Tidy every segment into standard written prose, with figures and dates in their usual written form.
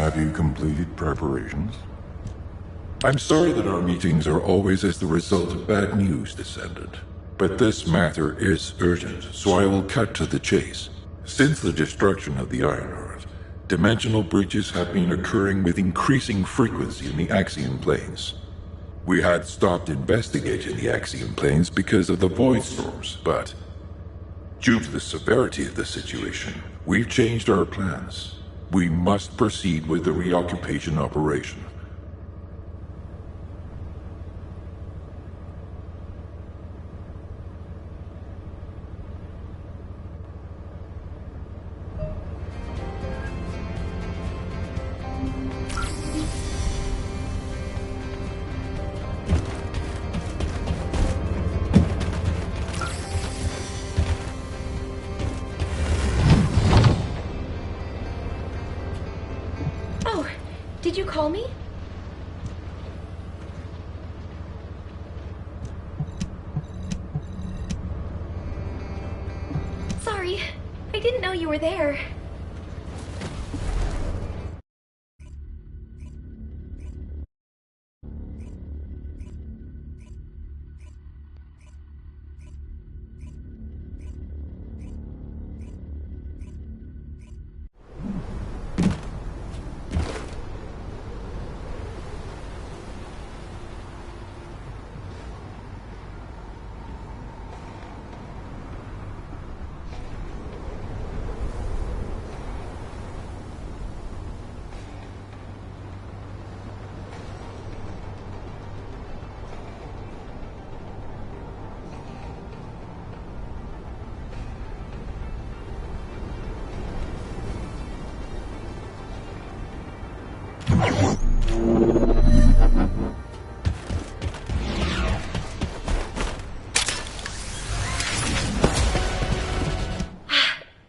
Have you completed preparations? I'm sorry that our meetings are always as the result of bad news, Descendant. But this matter is urgent, so I will cut to the chase. Since the destruction of the Iron Earth, dimensional breaches have been occurring with increasing frequency in the Axion Planes. We had stopped investigating the Axion Planes because of the void storms, but due to the severity of the situation, we've changed our plans. We must proceed with the reoccupation operation. Did you call me? Sorry, I didn't know you were there.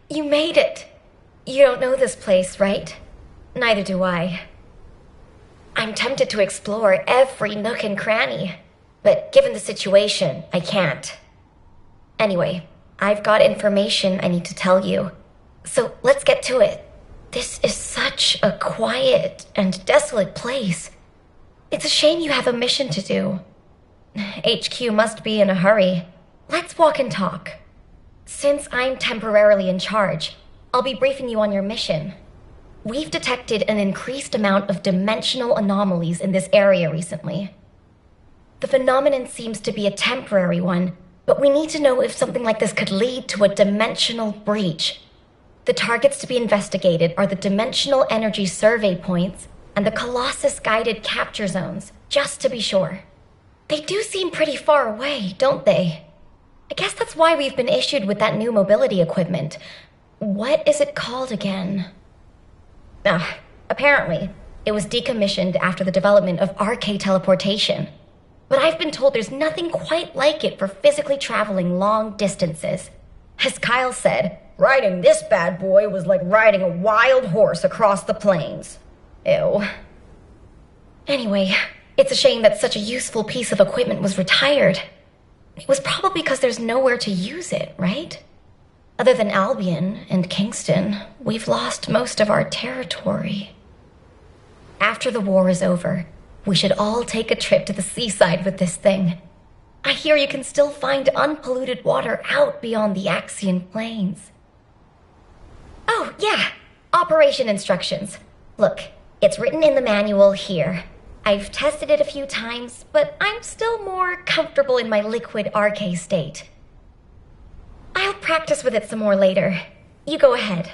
You made it. You don't know this place, right? Neither do I. I'm tempted to explore every nook and cranny, but given the situation, I can't. Anyway, I've got information I need to tell you, so let's get to it. This is such a quiet and desolate place. It's a shame you have a mission to do. HQ must be in a hurry. Let's walk and talk. Since I'm temporarily in charge, I'll be briefing you on your mission. We've detected an increased amount of dimensional anomalies in this area recently. The phenomenon seems to be a temporary one, but we need to know if something like this could lead to a dimensional breach. The targets to be investigated are the Dimensional Energy Survey Points and the Colossus-guided capture zones, just to be sure. They do seem pretty far away, don't they? I guess that's why we've been issued with that new mobility equipment. What is it called again? Apparently, it was decommissioned after the development of RK teleportation. But I've been told there's nothing quite like it for physically traveling long distances. As Kyle said, riding this bad boy was like riding a wild horse across the plains. Ew. Anyway, it's a shame that such a useful piece of equipment was retired. It was probably because there's nowhere to use it, right? Other than Albion and Kingston, we've lost most of our territory. After the war is over, we should all take a trip to the seaside with this thing. I hear you can still find unpolluted water out beyond the Axion Plains. Oh, yeah, operation instructions. Look, it's written in the manual here. I've tested it a few times, but I'm still more comfortable in my liquid RK state. I'll practice with it some more later. You go ahead.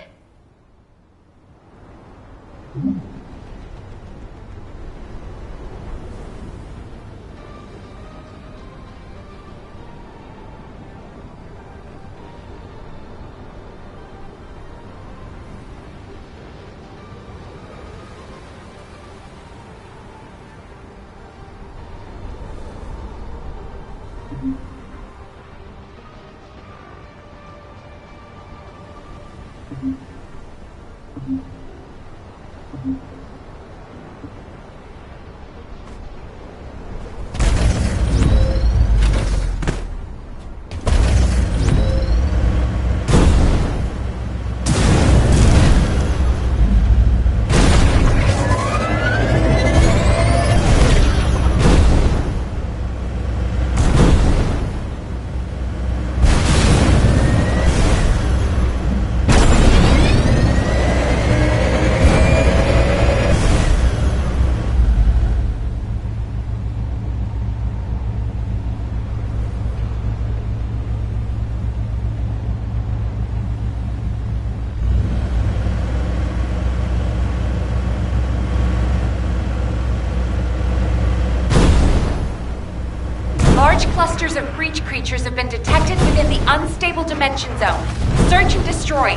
of breach creatures have been detected within the unstable dimension zone. Search and destroy.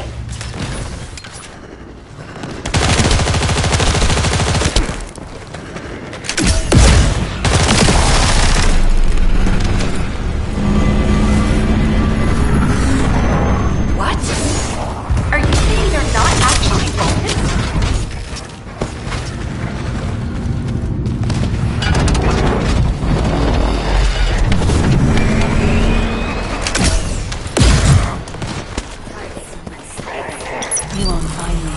What? Are you saying they're not actually Vulcans? You won't find me.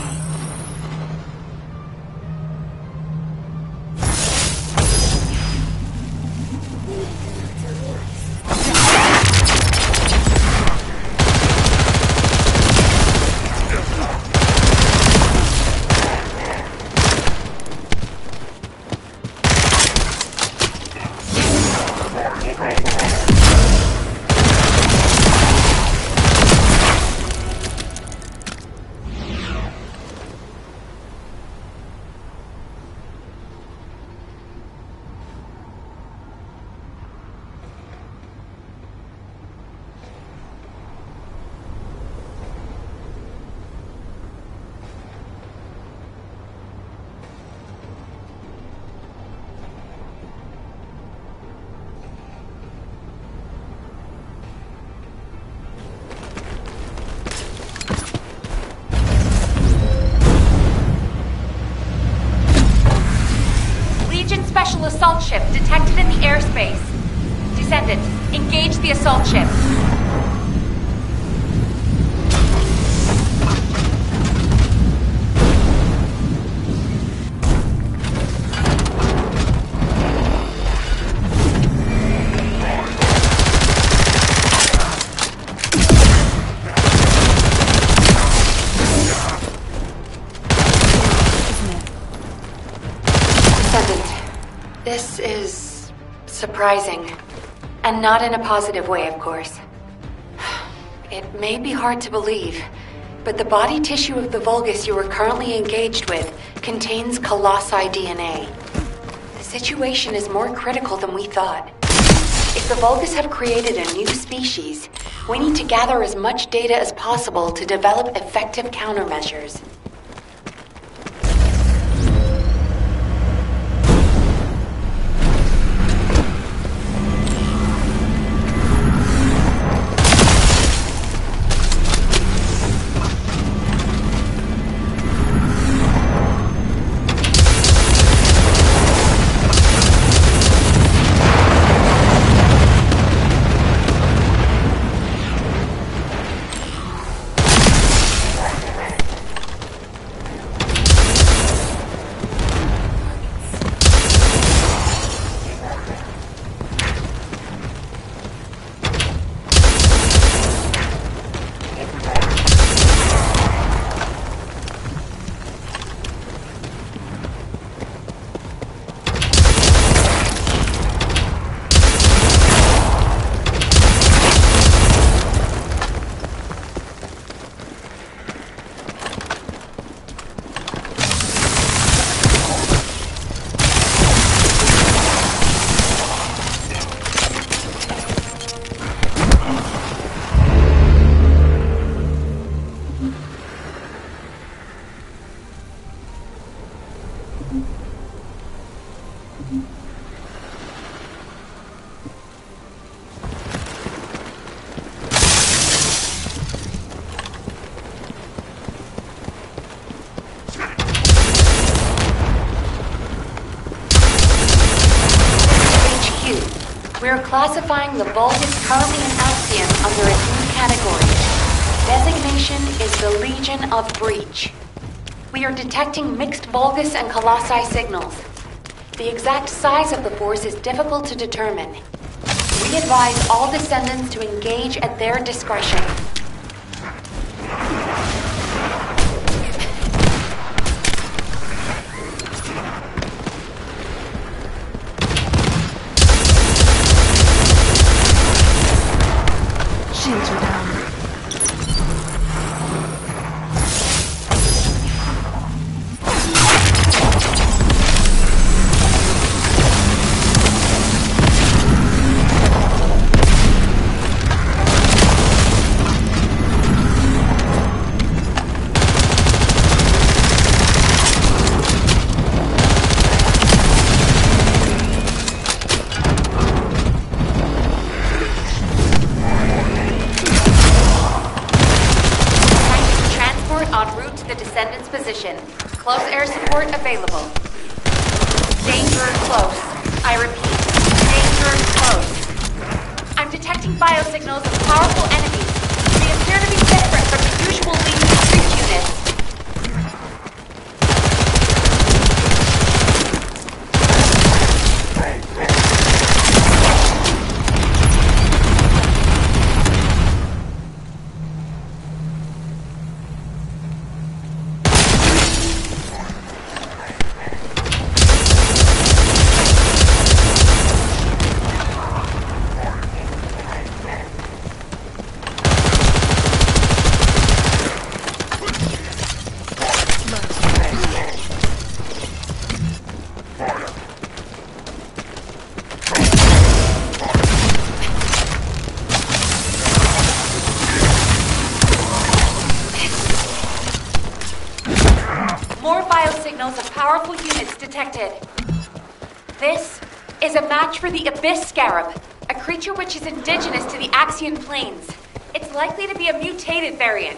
Special assault ship detected in the airspace. Descendant, engage the assault ship. This is surprising. And not in a positive way, of course. It may be hard to believe, but the body tissue of the Vulgus you are currently engaged with contains colossi DNA. The situation is more critical than we thought. If the Vulgus have created a new species, we need to gather as much data as possible to develop effective countermeasures. We are classifying the Vulgus currently in Alcyon under a new category. Designation is the Legion of Breach. We are detecting mixed Vulgus and Colossi signals. The exact size of the force is difficult to determine. We advise all Descendants to engage at their discretion. Shields are down. position. Close air support available. Danger close. I repeat, danger close. I'm detecting biosignals of powerful enemies. They appear to be different from the usual Legion street units. More biosignals of powerful units detected. This is a match for the Abyss Scarab, a creature which is indigenous to the Axian Plains. It's likely to be a mutated variant.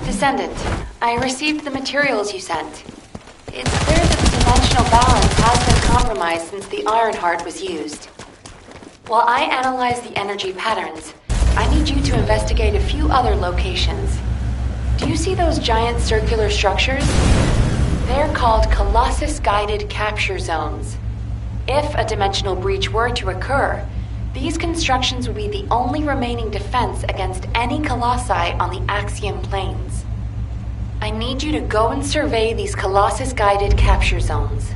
Descendant, I received the materials you sent. It's clear that the dimensional balance has been compromised since the Ironheart was used. While I analyze the energy patterns, I need you to investigate a few other locations. Do you see those giant circular structures? They're called Colossus-guided capture zones. If a dimensional breach were to occur, these constructions would be the only remaining defense against any Colossi on the Axiom Plains. I need you to go and survey these Colossus-guided capture zones.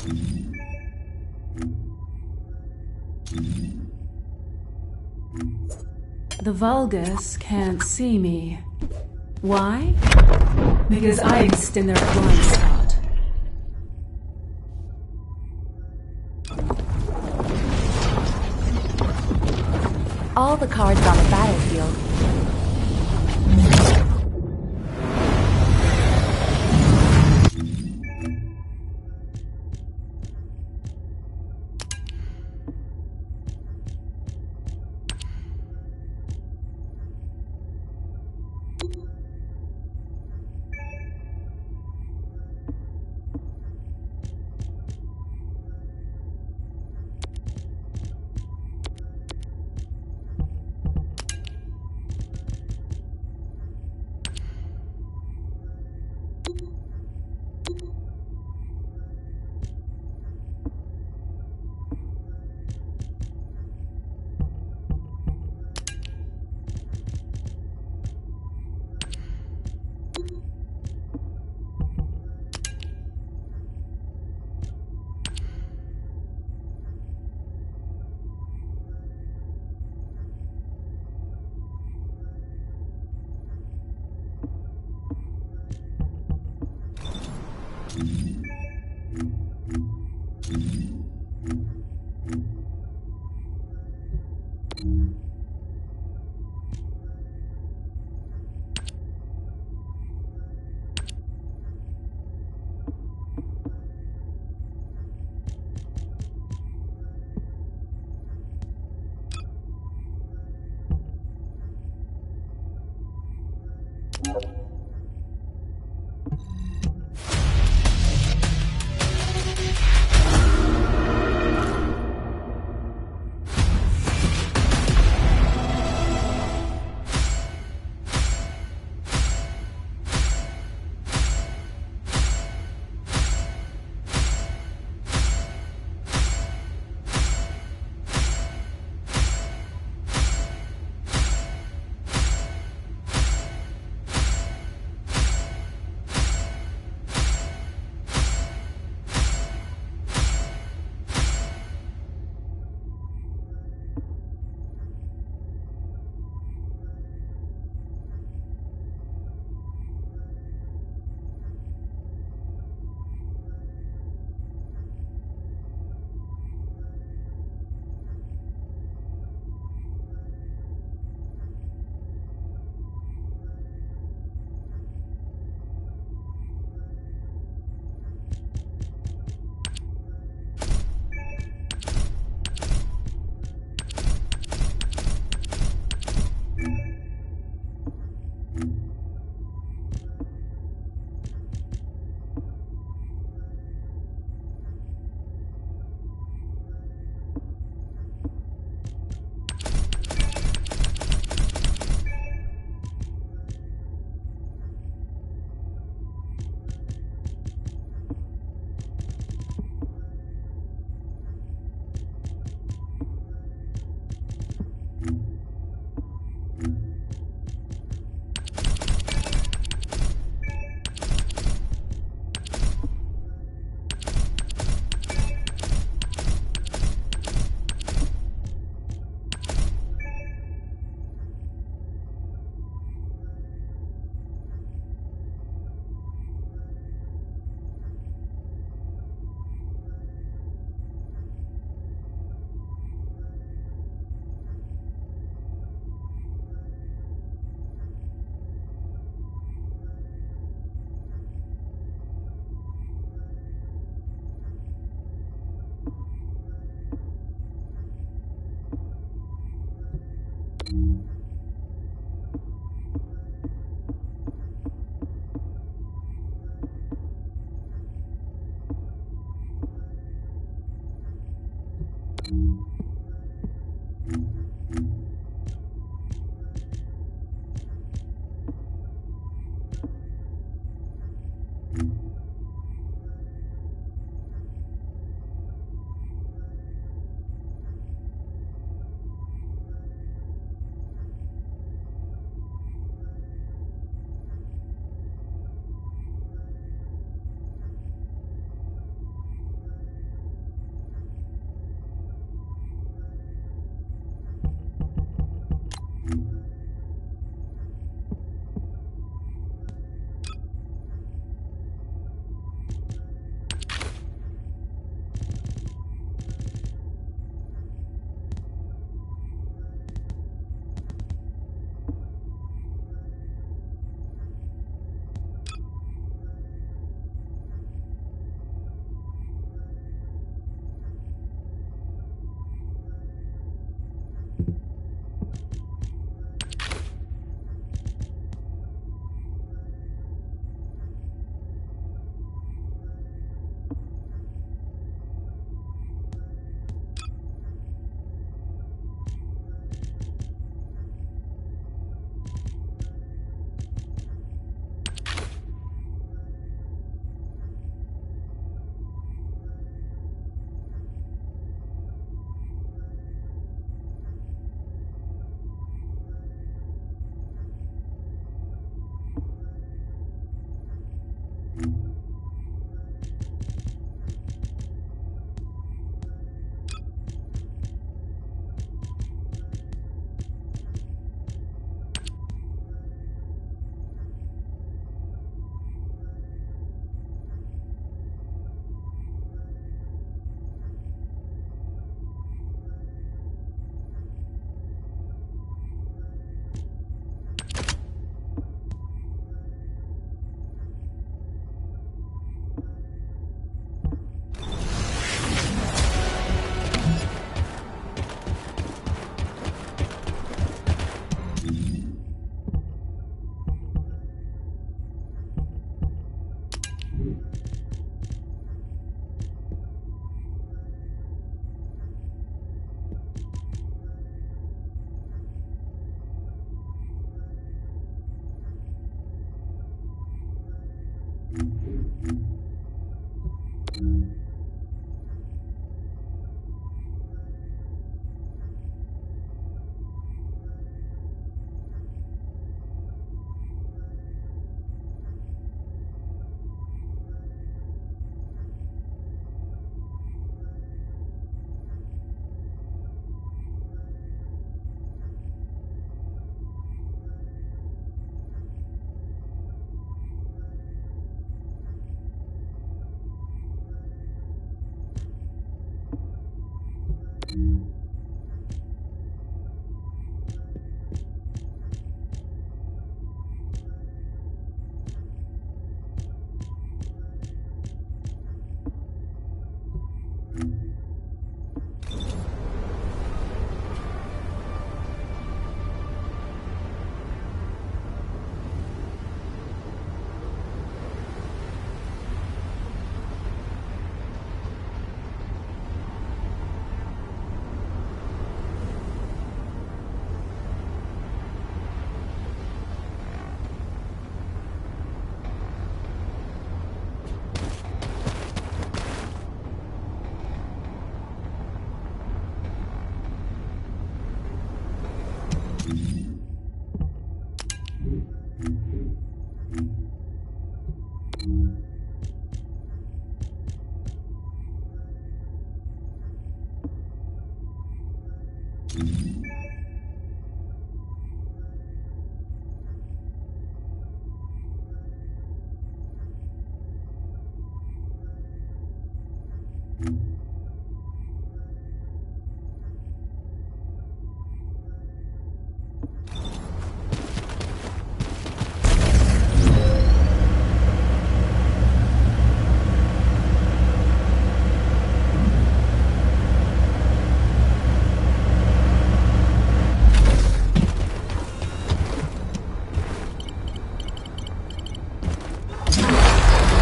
The Vulgus can't see me. Why? Because I exist in their blind spot. All the cards on the battlefield.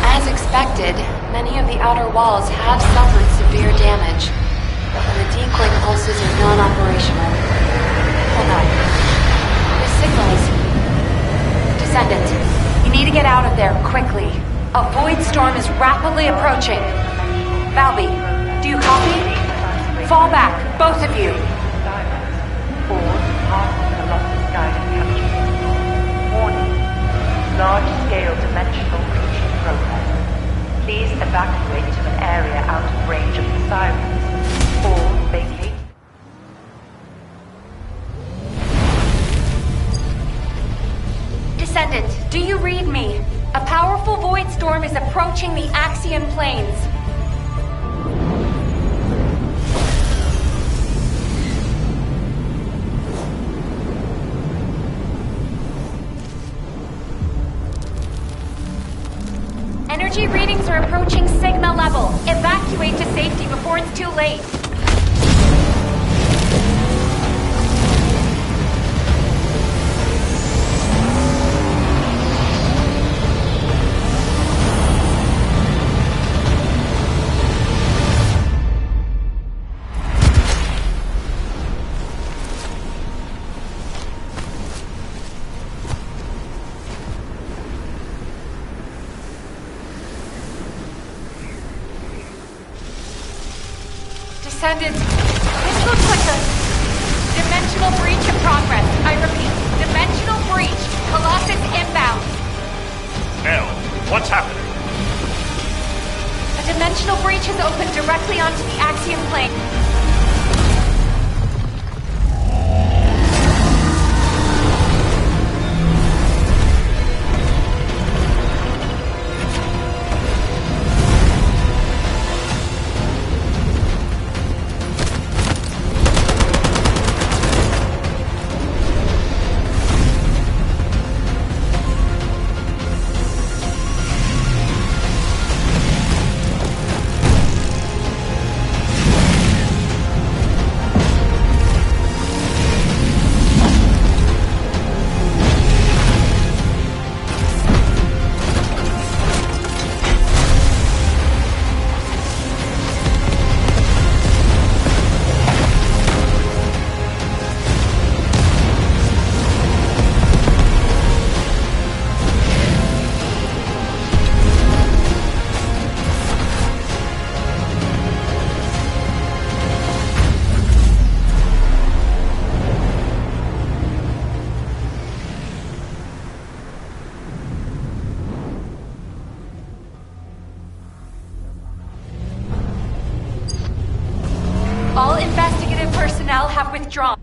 As expected, many of the outer walls have suffered severe damage, and the decoy pulses are non-operational. Hold on. This signals. Descendant, you need to get out of there quickly. A void storm is rapidly approaching. Valby, do you copy? Fall back, both of you. Warning. Large-scale dimensional breach in progress. Please evacuate to an area out of range of the sirens. Or vacate. Descendant, do you read me? A powerful void storm is approaching the Axion Plains. Energy readings are approaching Sigma level. Evacuate to safety before it's too late. Descendant, this looks like a dimensional breach in progress. I repeat, dimensional breach. Colossus inbound. Nell, what's happening? A dimensional breach has opened directly onto the Axiom plane. All investigative personnel have withdrawn.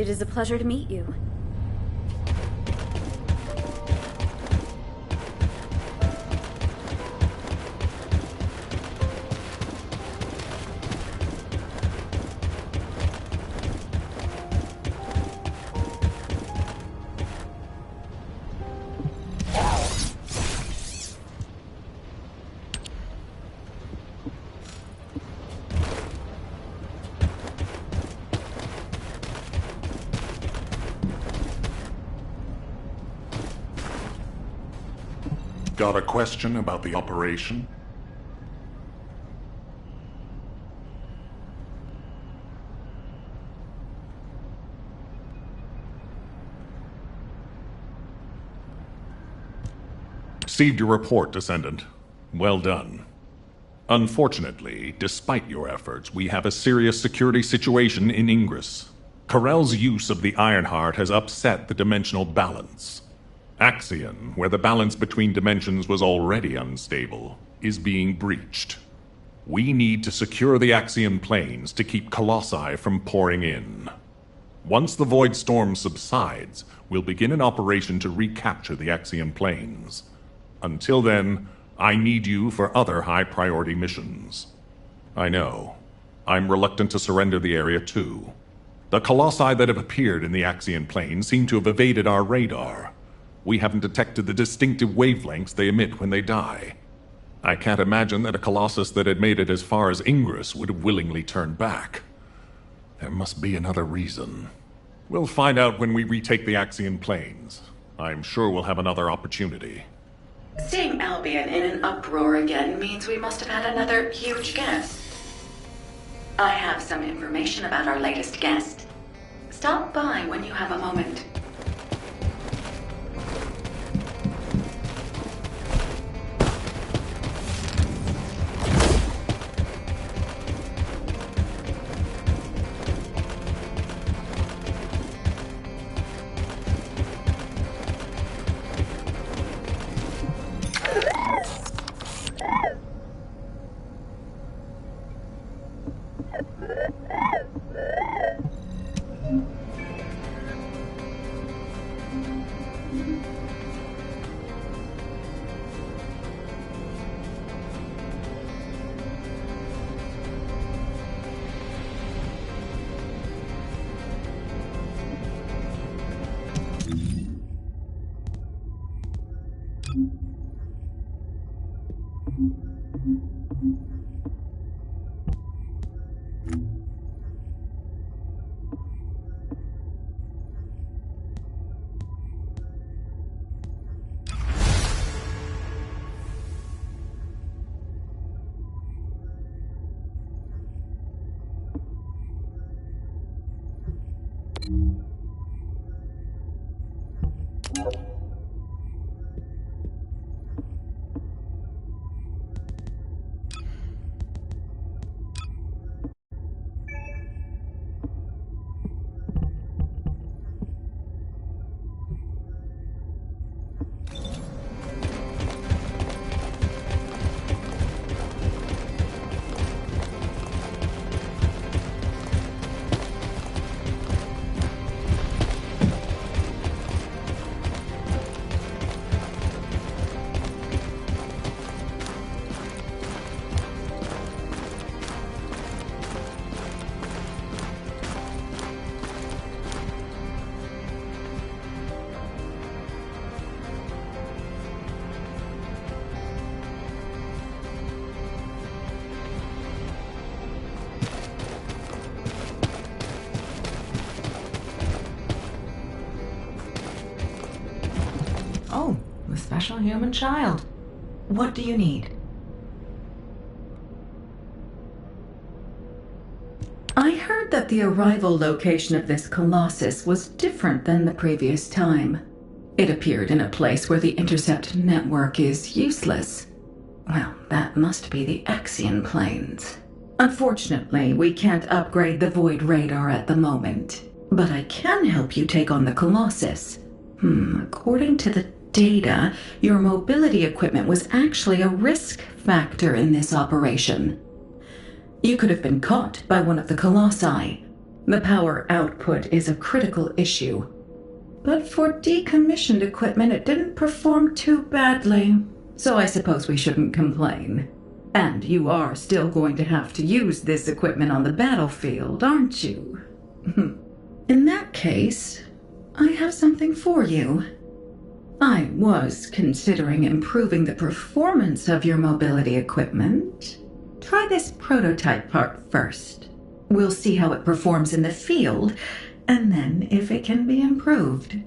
It is a pleasure to meet you. Got a question about the operation? Received your report, Descendant. Well done. Unfortunately, despite your efforts, we have a serious security situation in Ingress. Corell's use of the Ironheart has upset the dimensional balance. Axion, where the balance between dimensions was already unstable, is being breached. We need to secure the Axion planes to keep Colossi from pouring in. Once the Void Storm subsides, we'll begin an operation to recapture the Axion planes. Until then, I need you for other high-priority missions. I know. I'm reluctant to surrender the area too. The Colossi that have appeared in the Axion plane seem to have evaded our radar. We haven't detected the distinctive wavelengths they emit when they die. I can't imagine that a Colossus that had made it as far as Ingress would have willingly turned back. There must be another reason. We'll find out when we retake the Axion planes. I'm sure we'll have another opportunity. Seeing Albion in an uproar again means we must have had another huge guest. I have some information about our latest guest. Stop by when you have a moment. Oh, the special human child. What do you need? I heard that the arrival location of this Colossus was different than the previous time. It appeared in a place where the intercept network is useless. Well, that must be the Axion planes. Unfortunately, we can't upgrade the Void Radar at the moment, but I can help you take on the Colossus. According to the data, your mobility equipment was actually a risk factor in this operation. You could have been caught by one of the Colossi. The power output is a critical issue. But for decommissioned equipment, it didn't perform too badly, so I suppose we shouldn't complain. And you are still going to have to use this equipment on the battlefield, aren't you? In that case, I have something for you. I was considering improving the performance of your mobility equipment. Try this prototype part first. We'll see how it performs in the field, and then if it can be improved.